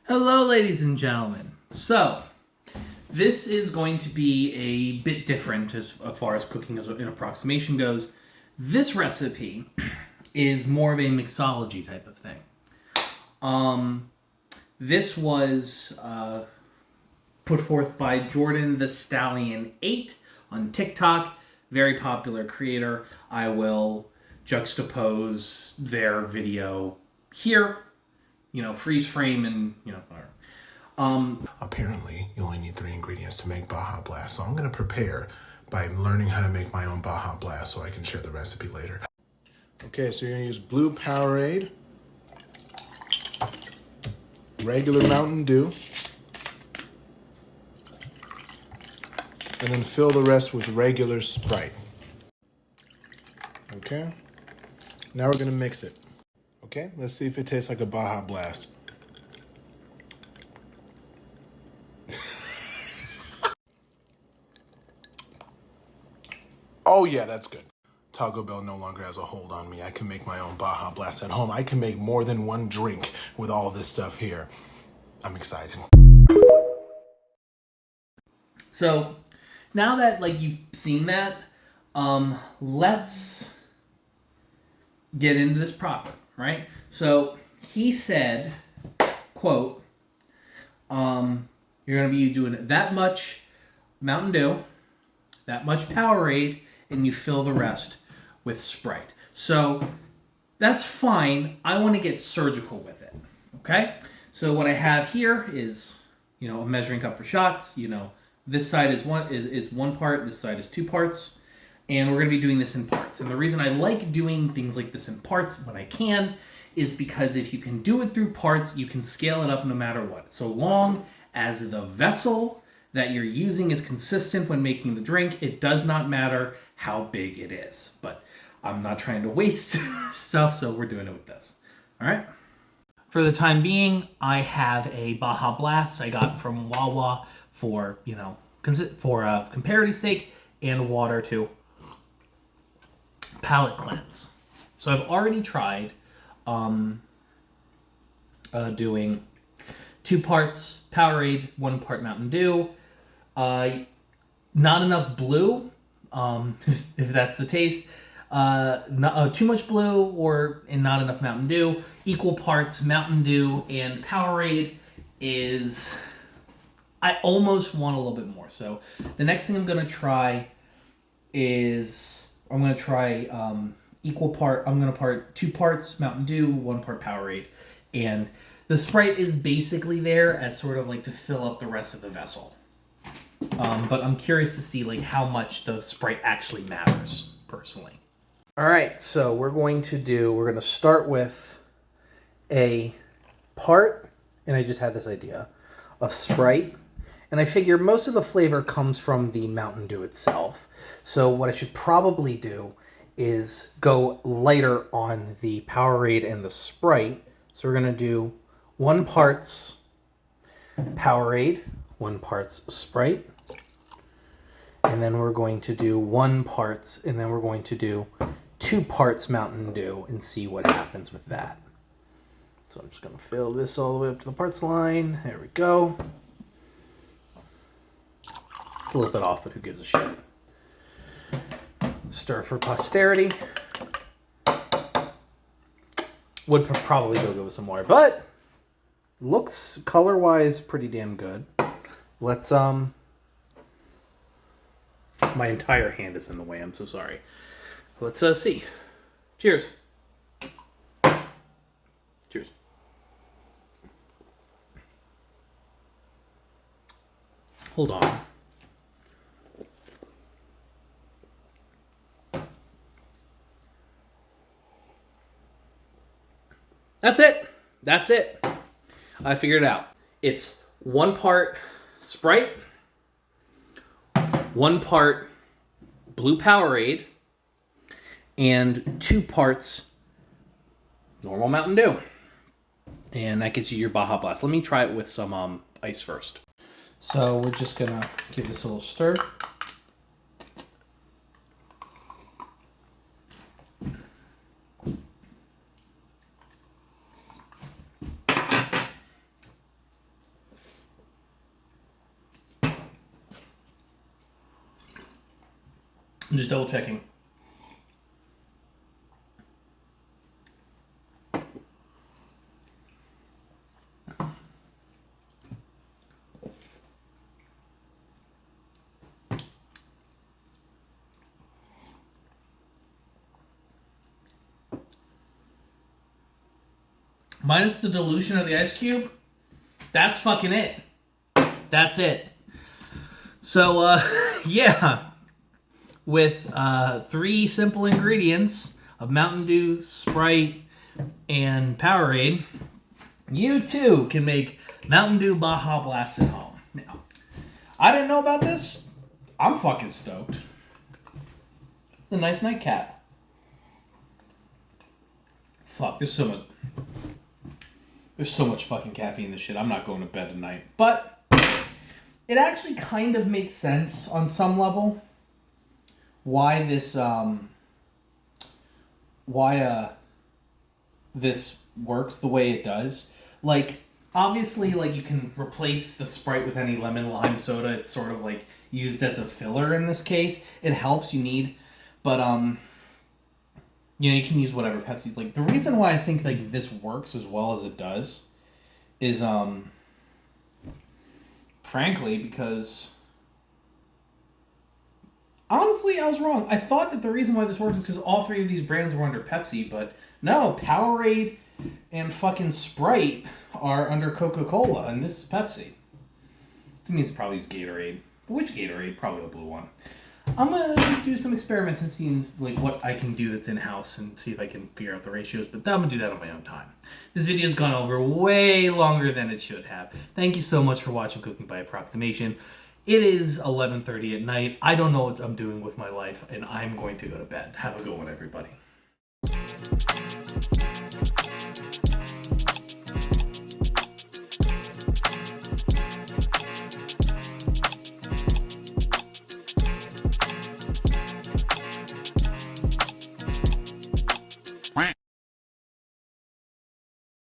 Hello, ladies and gentlemen. So, this is going to be a bit different as far as cooking as an approximation goes. This recipe is more of a mixology type of thing. This was put forth by Jordan the Stallion 8 on TikTok. Very popular creator. I will juxtapose their video here. Freeze frame and, whatever. Apparently, you only need 3 ingredients to make Baja Blast, so I'm going to prepare by learning how to make my own Baja Blast so I can share the recipe later. Okay, so you're going to use blue Powerade, regular Mountain Dew, and then fill the rest with regular Sprite. Okay, now we're going to mix it. Okay, let's see if it tastes like a Baja Blast. Oh yeah, that's good. Taco Bell no longer has a hold on me. I can make my own Baja Blast at home. I can make more than one drink with all this stuff here. I'm excited. So, now that you've seen that, let's get into this proper, right? So, he said, quote, you're going to be doing that much Mountain Dew, that much Powerade, and you fill the rest with Sprite. So that's fine. I want to get surgical with it. Okay? So what I have here is, a measuring cup for shots. This side is one part, this side is 2 parts, and we're going to be doing this in parts. And the reason I like doing things like this in parts when I can is because if you can do it through parts, you can scale it up no matter what. So long as the vessel that you're using is consistent when making the drink, it does not matter how big it is. But I'm not trying to waste stuff, so we're doing it with this. All right? For the time being, I have a Baja Blast I got from Wawa for, comparative sake, and water to palate cleanse. So I've already tried doing 2 parts Powerade, 1 part Mountain Dew. Not enough blue, if that's the taste. Not too much blue and not enough Mountain Dew. Equal parts Mountain Dew and Powerade is... I almost want a little bit more. So the next thing I'm going to try is... I'm going to try equal part... I'm going to part 2 parts Mountain Dew, 1 part Powerade. And the Sprite is basically there as sort of to fill up the rest of the vessel. But I'm curious to see how much the Sprite actually matters, personally. All right, so we're going to start with a part, and I just had this idea, of Sprite. And I figure most of the flavor comes from the Mountain Dew itself. So what I should probably do is go lighter on the Powerade and the Sprite. So we're going to do 1 parts Powerade, 1 parts Sprite, and then we're going to do 1 parts, and then we're going to do 2 parts Mountain Dew and see what happens with that. So I'm just going to fill this all the way up to the parts line. There we go. It's a little bit off, but who gives a shit? Stir for posterity. Would probably go with some more, but looks color-wise pretty damn good. Let's my entire hand is in the way. I'm so sorry. Let's see. Cheers. Cheers. Hold on. That's it. That's it. I figured it out. It's 1 part Sprite, 1 part blue Powerade, and 2 parts normal Mountain Dew. And that gets you your Baja Blast. Let me try it with some ice first. So we're just going to give this a little stir. I'm just double checking. Minus the dilution of the ice cube, that's fucking it. That's it. So, yeah. With 3 simple ingredients of Mountain Dew, Sprite, and Powerade, you too can make Mountain Dew Baja Blast at home. Now, I didn't know about this. I'm fucking stoked. It's a nice nightcap. Fuck, there's so much fucking caffeine in this shit. I'm not going to bed tonight. But it actually kind of makes sense on some level why this this works the way it does. Like, obviously, like, you can replace the Sprite with any lemon lime soda. It's sort of like used as a filler in this case. It helps, you need, but you know, you can use whatever Pepsi's. Like, the reason why I think like this works as well as it does is frankly because honestly I was wrong. I thought that the reason why this works is because all 3 of these brands were under Pepsi, but no, Powerade and fucking Sprite are under Coca-Cola, and this is Pepsi. To me, it's probably Gatorade. But which Gatorade? Probably the blue one. I'm gonna do some experiments and see like what I can do that's in-house and see if I can figure out the ratios, but I'm gonna do that on my own time. This video's gone over way longer than it should have. Thank you so much for watching Cooking by Approximation. It is 11:30 at night. I don't know what I'm doing with my life, and I'm going to go to bed. Have a good one, everybody.